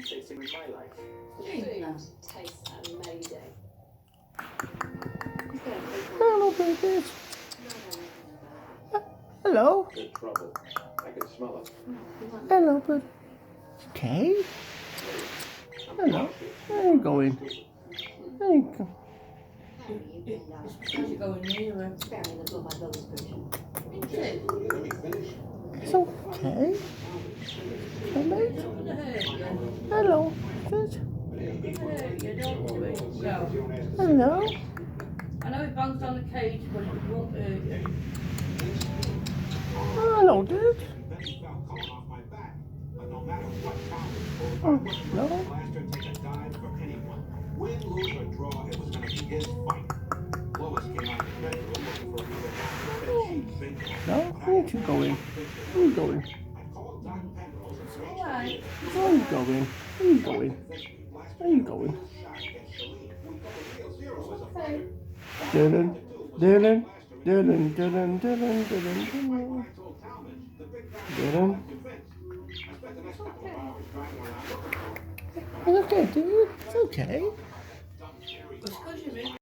facing with my life. Food tastes amazing. Hello, babies. Hello. Good trouble. I can smell it. Hello, bud. Okay. Hello. Where are you going? There you go. How's it going near him? It's okay. Hello. Hello. Good. Hello. I know it bangs on the cage, but it won't hurt you. Hello, dude. Oh, no. Win, lose, or draw, it was going to be his fight. Lois came out of the bedroom looking for either half a cheap finger. No? Where are you going? Where are you going? Where are you going? Where are you going? Where are you going? Dylan, Dylan, Dylan, Dylan, Dylan, Dylan, Dylan. Dylan. It's okay, dude. It's okay.